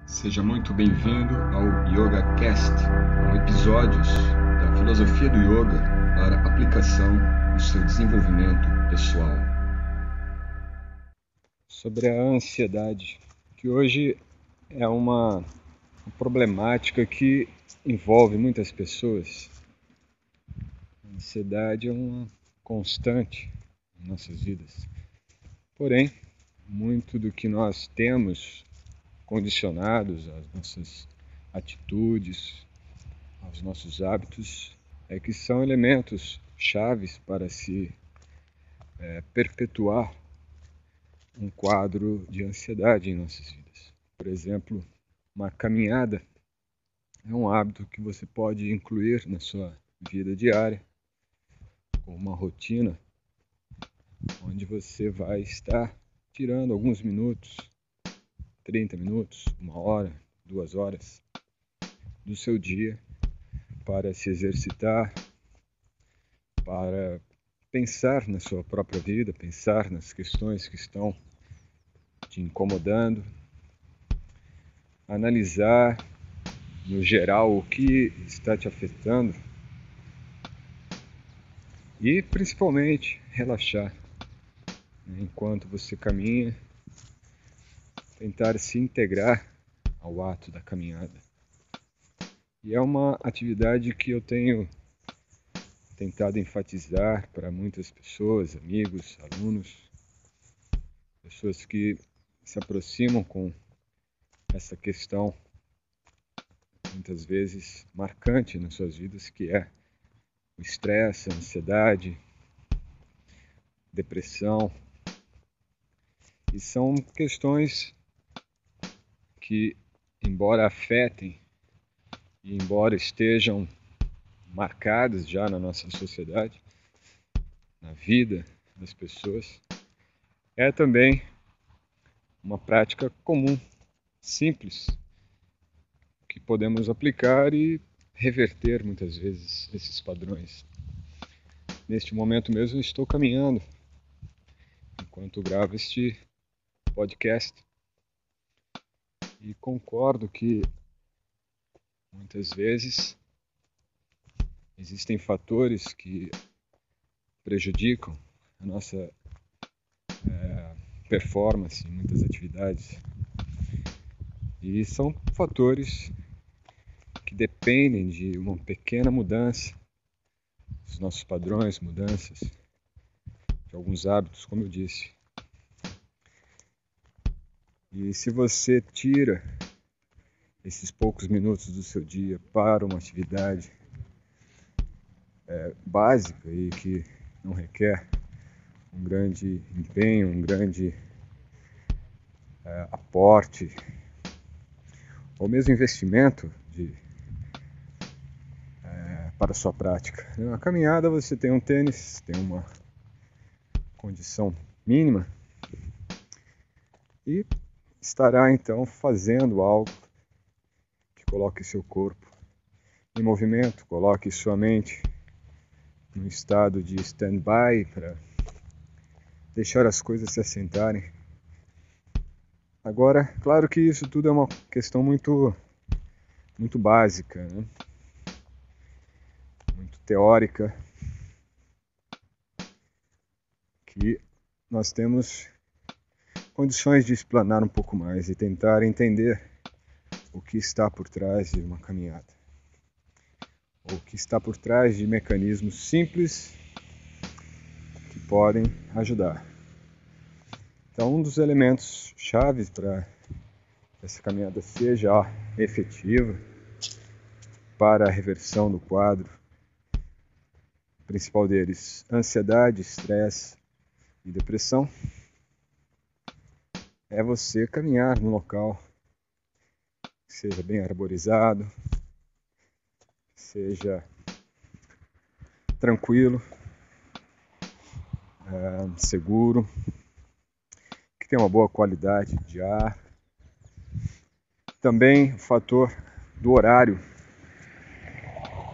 Seja muito bem-vindo ao YogaCast, com episódios da filosofia do yoga para aplicação no seu desenvolvimento pessoal. Sobre a ansiedade, que hoje é uma problemática que envolve muitas pessoas. A ansiedade é uma constante em nossas vidas. Porém, muito do que nós temos condicionados às nossas atitudes, aos nossos hábitos, é que são elementos chaves para se perpetuar um quadro de ansiedade em nossas vidas. Por exemplo, uma caminhada é um hábito que você pode incluir na sua vida diária, com uma rotina onde você vai estar tirando alguns minutos, 30 minutos, 1 hora, 2 horas do seu dia para se exercitar, para pensar na sua própria vida, pensar nas questões que estão te incomodando, analisar no geral o que está te afetando e principalmente relaxar, né? Enquanto você caminha, tentar se integrar ao ato da caminhada. E é uma atividade que eu tenho tentado enfatizar para muitas pessoas, amigos, alunos, pessoas que se aproximam com essa questão muitas vezes marcante nas suas vidas, que é o estresse, a ansiedade, depressão. E são questões que, embora afetem e embora estejam marcadas já na nossa sociedade, na vida das pessoas, é também uma prática comum, simples, que podemos aplicar e reverter muitas vezes esses padrões. Neste momento mesmo estou caminhando enquanto gravo este podcast e concordo que muitas vezes existem fatores que prejudicam a nossa performance em muitas atividades e são fatores que dependem de uma pequena mudança dos nossos padrões, mudanças de alguns hábitos, como eu disse. E se você tira esses poucos minutos do seu dia para uma atividade básica e que não requer um grande empenho, um grande aporte ou mesmo investimento para a sua prática. Na caminhada você tem um tênis, tem uma condição mínima e estará então fazendo algo que coloque seu corpo em movimento, coloque sua mente num estado de stand-by para deixar as coisas se assentarem. Agora, claro que isso tudo é uma questão muito básica, né? Muito teórica, que nós temos condições de explanar um pouco mais e tentar entender o que está por trás de uma caminhada, ou o que está por trás de mecanismos simples que podem ajudar. Então, um dos elementos chaves para que essa caminhada seja efetiva para a reversão do quadro, o principal deles, ansiedade, estresse e depressão, é você caminhar num local que seja bem arborizado, seja tranquilo, seguro, que tenha uma boa qualidade de ar. Também o fator do horário.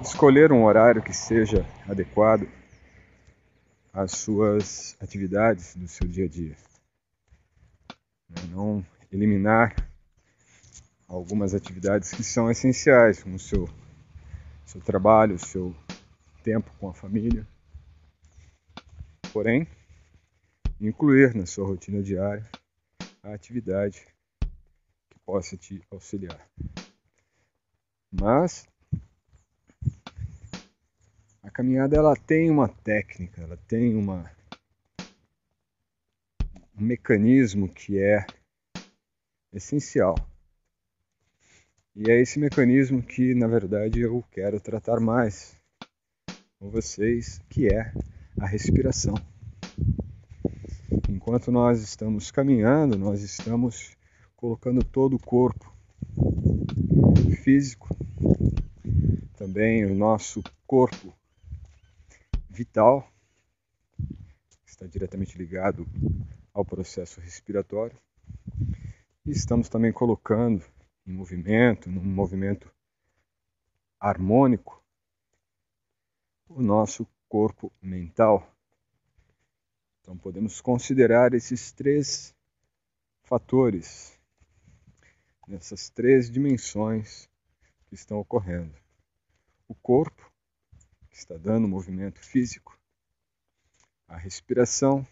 Escolher um horário que seja adequado às suas atividades do seu dia a dia. Não eliminar algumas atividades que são essenciais, como o seu trabalho, o seu tempo com a família. Porém, incluir na sua rotina diária a atividade que possa te auxiliar. Mas a caminhada ela tem uma técnica, ela tem um mecanismo que é essencial. E é esse mecanismo que, na verdade, eu quero tratar mais com vocês, que é a respiração. Enquanto nós estamos caminhando, nós estamos colocando todo o corpo físico, também o nosso corpo vital, que está diretamente ligado ao processo respiratório, e estamos também colocando em movimento, num movimento harmônico, o nosso corpo mental. Então podemos considerar esses 3 fatores, nessas 3 dimensões que estão ocorrendo. O corpo, que está dando movimento físico, a respiração,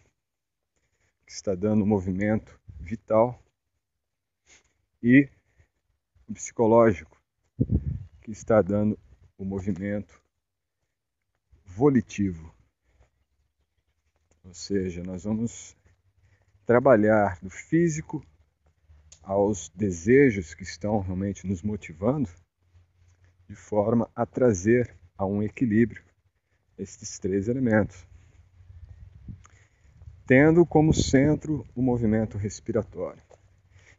que está dando movimento vital, e o psicológico, que está dando o movimento volitivo. Ou seja, nós vamos trabalhar do físico aos desejos que estão realmente nos motivando, de forma a trazer a um equilíbrio estes 3 elementos, tendo como centro o movimento respiratório.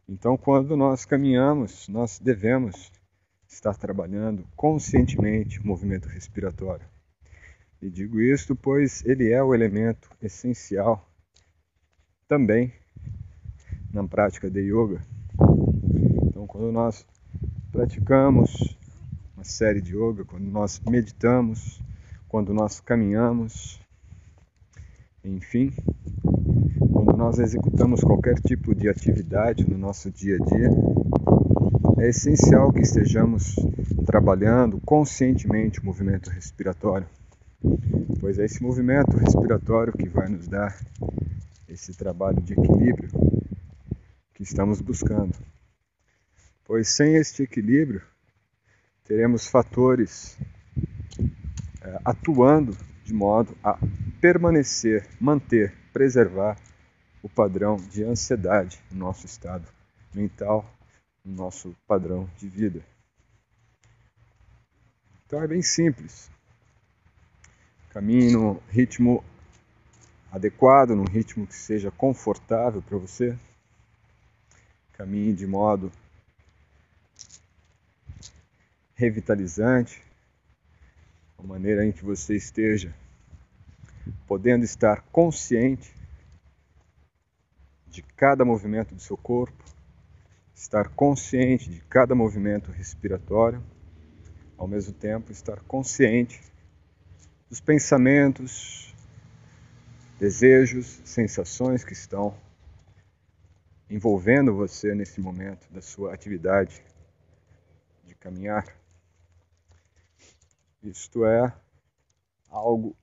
Então, quando nós caminhamos, nós devemos estar trabalhando conscientemente o movimento respiratório. E digo isto pois ele é o elemento essencial também na prática de yoga. Então, quando nós praticamos uma série de yoga, quando nós meditamos, quando nós caminhamos, enfim, quando nós executamos qualquer tipo de atividade no nosso dia a dia, é essencial que estejamos trabalhando conscientemente o movimento respiratório, pois é esse movimento respiratório que vai nos dar esse trabalho de equilíbrio que estamos buscando. Pois sem este equilíbrio, teremos fatores atuando de modo a permanecer, manter, preservar o padrão de ansiedade no nosso estado mental, no nosso padrão de vida. Então é bem simples. Caminhe no ritmo adequado, num ritmo que seja confortável para você. Caminhe de modo revitalizante, de maneira em que você esteja podendo estar consciente de cada movimento do seu corpo, estar consciente de cada movimento respiratório, ao mesmo tempo estar consciente dos pensamentos, desejos, sensações que estão envolvendo você nesse momento da sua atividade de caminhar. Isto é algo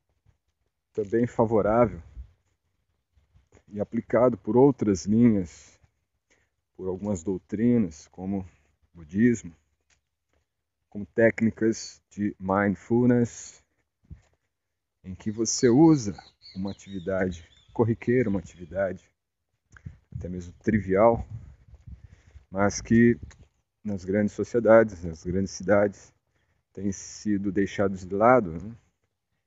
também favorável e aplicado por outras linhas, por algumas doutrinas, como o budismo, como técnicas de mindfulness, em que você usa uma atividade corriqueira, uma atividade até mesmo trivial, mas que nas grandes sociedades, nas grandes cidades, tem sido deixados de lado, né?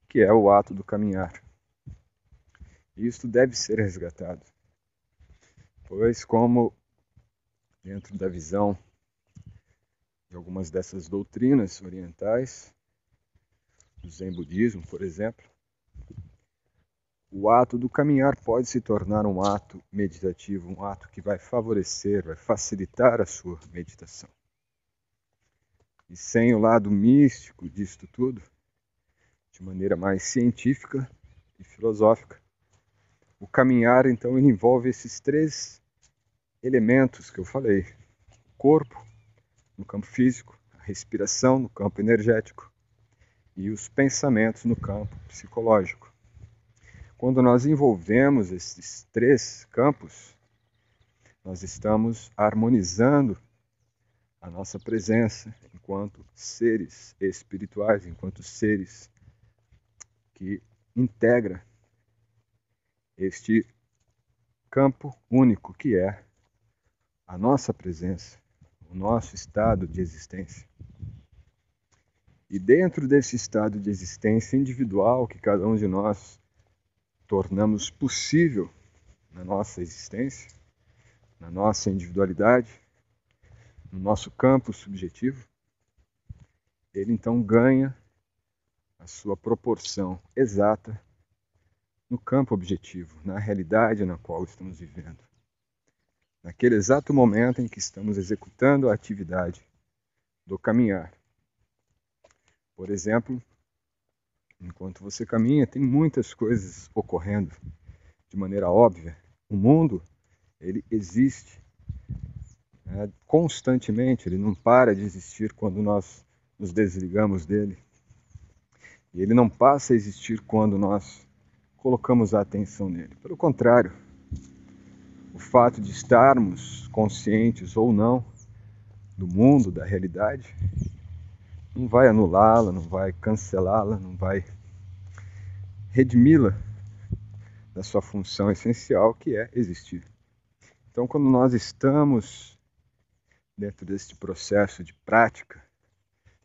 Que é o ato do caminhar. E isto deve ser resgatado, pois como dentro da visão de algumas dessas doutrinas orientais, do Zen budismo, por exemplo, o ato do caminhar pode se tornar um ato meditativo, um ato que vai favorecer, vai facilitar a sua meditação. E sem o lado místico disto tudo, de maneira mais científica e filosófica, o caminhar, então, ele envolve esses 3 elementos que eu falei: o corpo, no campo físico, a respiração no campo energético e os pensamentos no campo psicológico. Quando nós envolvemos esses três campos, nós estamos harmonizando a nossa presença enquanto seres espirituais, enquanto seres que integra este campo único que é a nossa presença, o nosso estado de existência. E dentro desse estado de existência individual que cada um de nós tornamos possível na nossa existência, na nossa individualidade, no nosso campo subjetivo, ele então ganha a sua proporção exata no campo objetivo, na realidade na qual estamos vivendo. Naquele exato momento em que estamos executando a atividade do caminhar. Por exemplo, enquanto você caminha, tem muitas coisas ocorrendo de maneira óbvia. O mundo, ele existe constantemente, ele não para de existir quando nós nos desligamos dele. E ele não passa a existir quando nós colocamos a atenção nele. Pelo contrário, o fato de estarmos conscientes ou não do mundo, da realidade, não vai anulá-la, não vai cancelá-la, não vai redimi-la da sua função essencial, que é existir. Então, quando nós estamos dentro deste processo de prática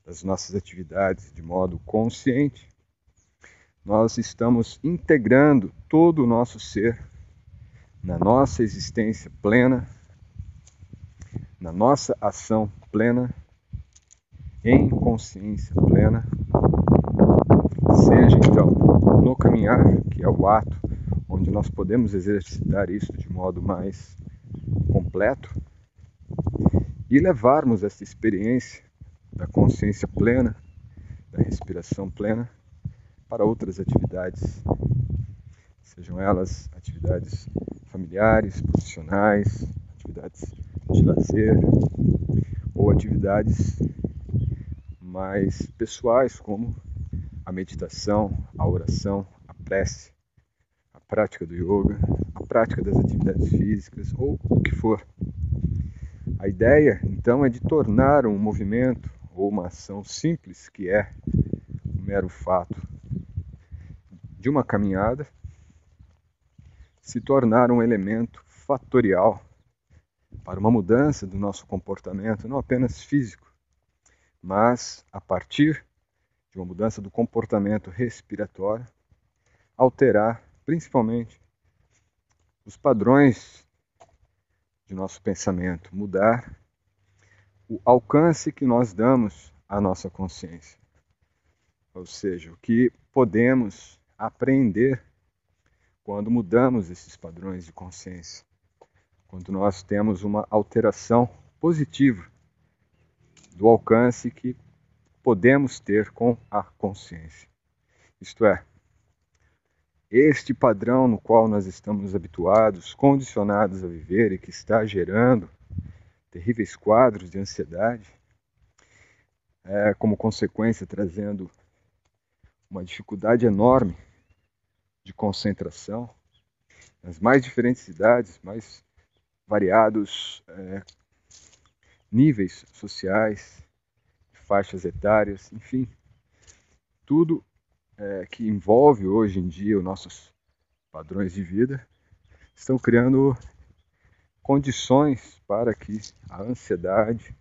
das nossas atividades de modo consciente, nós estamos integrando todo o nosso ser na nossa existência plena, na nossa ação plena, em consciência plena, seja então no caminhar, que é o ato onde nós podemos exercitar isso de modo mais completo, e levarmos essa experiência da consciência plena, da respiração plena, para outras atividades, sejam elas atividades familiares, profissionais, atividades de lazer, ou atividades mais pessoais, como a meditação, a oração, a prece, a prática do yoga, a prática das atividades físicas, ou o que for. A ideia, então, é de tornar um movimento ou uma ação simples, que é o mero fato de uma caminhada, se tornar um elemento fatorial para uma mudança do nosso comportamento, não apenas físico, mas a partir de uma mudança do comportamento respiratório, alterar principalmente os padrões de nosso pensamento, mudar o alcance que nós damos à nossa consciência. Ou seja, o que podemos aprender quando mudamos esses padrões de consciência, quando nós temos uma alteração positiva do alcance que podemos ter com a consciência. Isto é, este padrão no qual nós estamos habituados, condicionados a viver e que está gerando terríveis quadros de ansiedade, como consequência trazendo uma dificuldade enorme de concentração nas mais diferentes idades, mais variados níveis sociais, faixas etárias, enfim, tudo que envolve hoje em dia os nossos padrões de vida estão criando condições para que a ansiedade,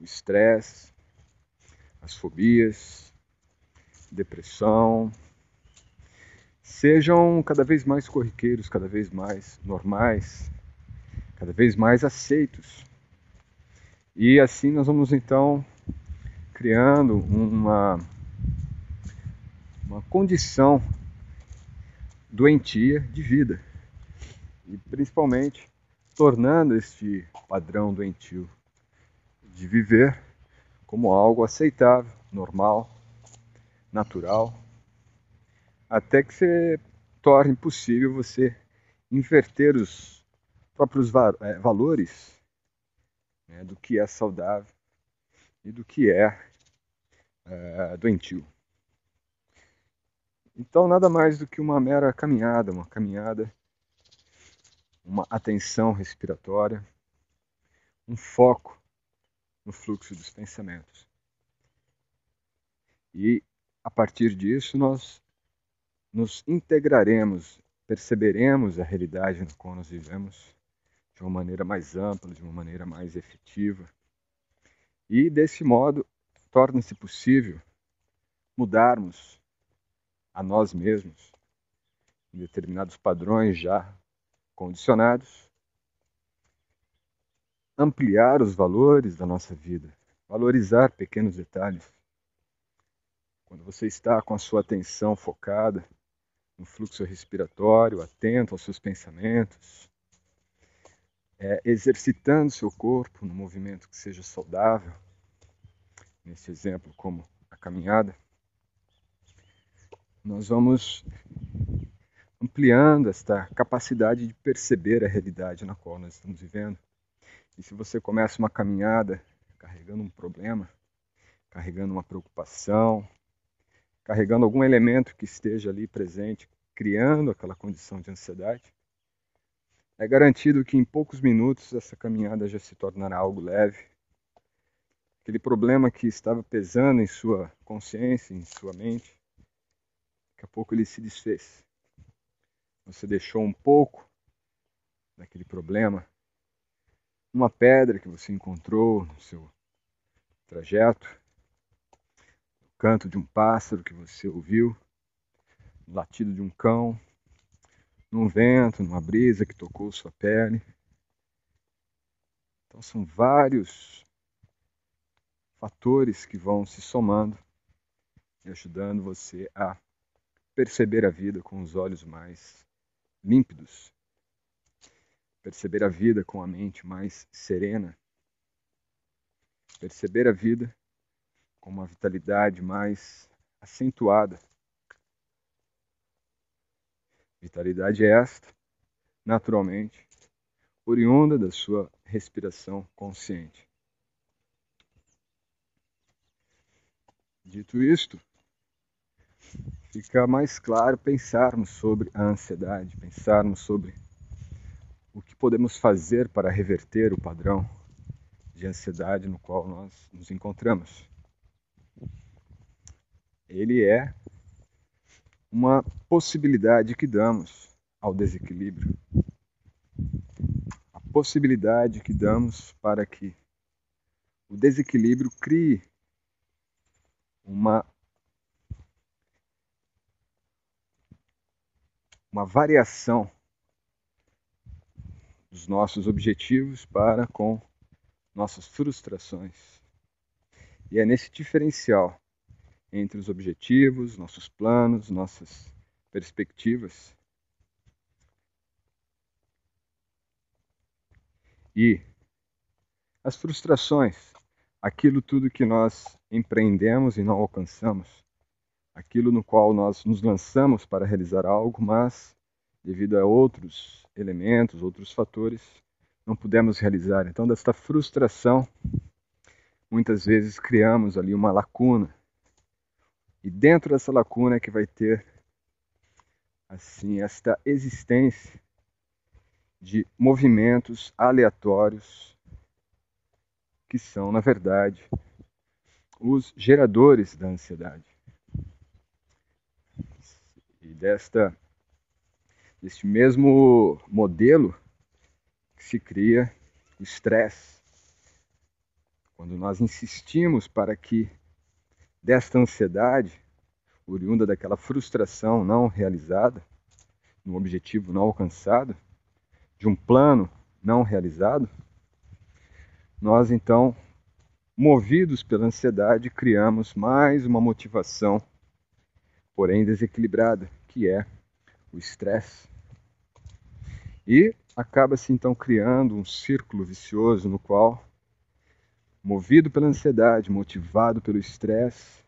o estresse, as fobias, depressão, sejam cada vez mais corriqueiros, cada vez mais normais, cada vez mais aceitos. E assim nós vamos então criando uma condição doentia de vida. E principalmente tornando este padrão doentio de viver como algo aceitável, normal, natural, até que se torne possível você inverter os próprios valores do que é saudável, e do que é doentio. Então, nada mais do que uma mera caminhada, uma atenção respiratória, um foco no fluxo dos pensamentos. E, a partir disso, nós nos integraremos, perceberemos a realidade na qual nós vivemos de uma maneira mais ampla, de uma maneira mais efetiva. E, desse modo, torna-se possível mudarmos a nós mesmos em determinados padrões já condicionados, ampliar os valores da nossa vida, valorizar pequenos detalhes. Quando você está com a sua atenção focada no fluxo respiratório, atento aos seus pensamentos, exercitando seu corpo no movimento que seja saudável, nesse exemplo como a caminhada, nós vamos ampliando esta capacidade de perceber a realidade na qual nós estamos vivendo. E se você começa uma caminhada carregando um problema, carregando uma preocupação, carregando algum elemento que esteja ali presente, criando aquela condição de ansiedade, é garantido que em poucos minutos essa caminhada já se tornará algo leve. Aquele problema que estava pesando em sua consciência, em sua mente, daqui a pouco ele se desfez. Você deixou um pouco daquele problema numa pedra que você encontrou no seu trajeto, no canto de um pássaro que você ouviu, no latido de um cão, num vento, numa brisa que tocou sua pele. Então são vários fatores que vão se somando e ajudando você a perceber a vida com os olhos mais límpidos, perceber a vida com a mente mais serena, perceber a vida com uma vitalidade mais acentuada. Vitalidade esta, naturalmente, oriunda da sua respiração consciente. Dito isto, fica mais claro pensarmos sobre a ansiedade, pensarmos sobre o que podemos fazer para reverter o padrão de ansiedade no qual nós nos encontramos. Ele é uma possibilidade que damos ao desequilíbrio. A possibilidade que damos para que o desequilíbrio crie uma variação dos nossos objetivos para com nossas frustrações. E é nesse diferencial entre os objetivos, nossos planos, nossas perspectivas e as frustrações, aquilo tudo que nós empreendemos e não alcançamos, aquilo no qual nós nos lançamos para realizar algo, mas devido a outros elementos, outros fatores, não pudemos realizar. Então, desta frustração, muitas vezes criamos ali uma lacuna. E dentro dessa lacuna é que vai ter assim esta existência de movimentos aleatórios que são, na verdade, os geradores da ansiedade. E deste mesmo modelo que se cria o estresse. Quando nós insistimos para que desta ansiedade, oriunda daquela frustração não realizada, de um objetivo não alcançado, de um plano não realizado, nós então, movidos pela ansiedade, criamos mais uma motivação, porém desequilibrada, que é o estresse. E acaba-se então criando um círculo vicioso no qual, movido pela ansiedade, motivado pelo estresse,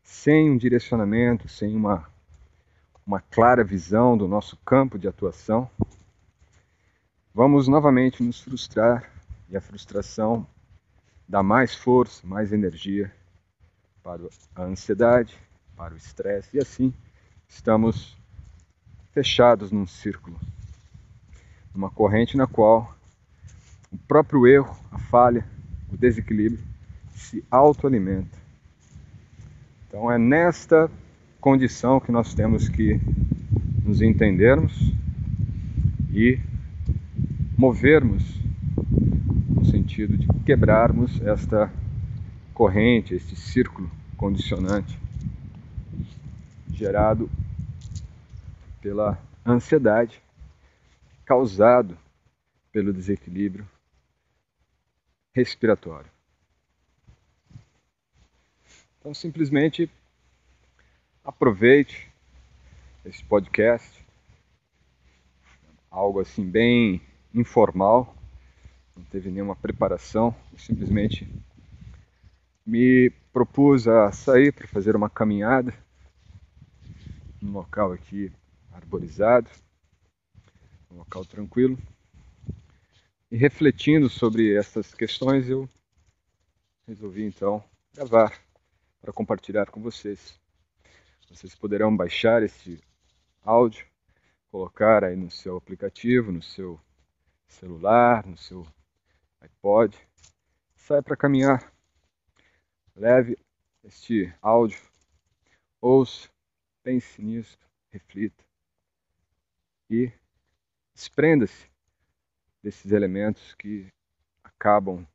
sem um direcionamento, sem uma clara visão do nosso campo de atuação, vamos novamente nos frustrar, e a frustração dá mais força, mais energia para a ansiedade, para o estresse, e assim estamos fechados num círculo, numa corrente na qual o próprio erro, a falha, o desequilíbrio se autoalimenta. Então é nesta condição que nós temos que nos entendermos e movermos no sentido de quebrarmos esta corrente, este círculo condicionante gerado pela ansiedade, causado pelo desequilíbrio respiratório. Então simplesmente aproveite esse podcast, algo assim bem informal, não teve nenhuma preparação, eu simplesmente me propus a sair para fazer uma caminhada num local aqui arborizado, um local tranquilo, e refletindo sobre essas questões eu resolvi então gravar para compartilhar com vocês. Vocês poderão baixar este áudio, colocar aí no seu aplicativo, no seu celular, no seu iPod, saia para caminhar, leve este áudio, ouça, pense nisso, reflita e desprenda-se desses elementos que acabam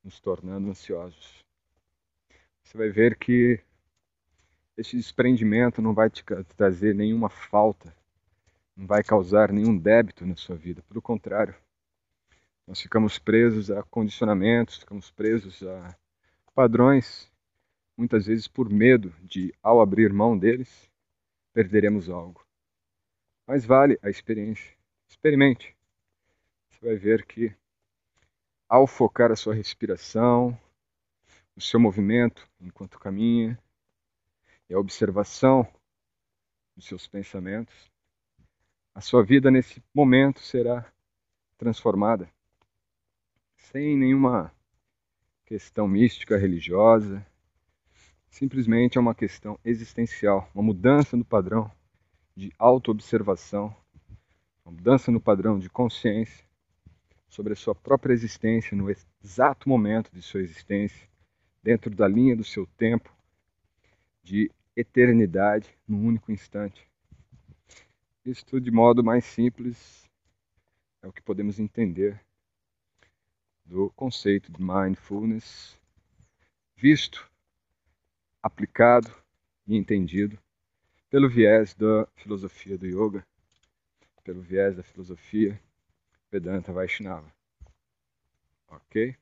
nos tornando ansiosos. Você vai ver que esse desprendimento não vai te trazer nenhuma falta, não vai causar nenhum débito na sua vida. Pelo contrário, nós ficamos presos a condicionamentos, ficamos presos a padrões, muitas vezes por medo de, ao abrir mão deles, perderemos algo. Mas vale a experiência. Experimente. Você vai ver que, ao focar a sua respiração, o seu movimento enquanto caminha, e a observação dos seus pensamentos, a sua vida nesse momento será transformada, sem nenhuma questão mística, religiosa, simplesmente é uma questão existencial, uma mudança no padrão de autoobservação, uma mudança no padrão de consciência sobre a sua própria existência no exato momento de sua existência, dentro da linha do seu tempo de eternidade, num único instante. Isto, de modo mais simples, é o que podemos entender do conceito de mindfulness, visto, aplicado e entendido pelo viés da filosofia do yoga, pelo viés da filosofia Vedanta Vaishnava. Ok?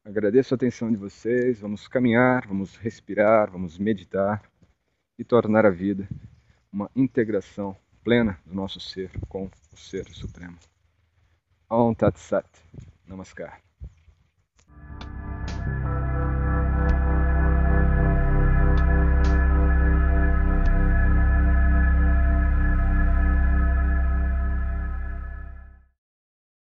Agradeço a atenção de vocês, vamos caminhar, vamos respirar, vamos meditar e tornar a vida uma integração plena do nosso ser com o Ser Supremo. Om Tat Sat. Namaskar.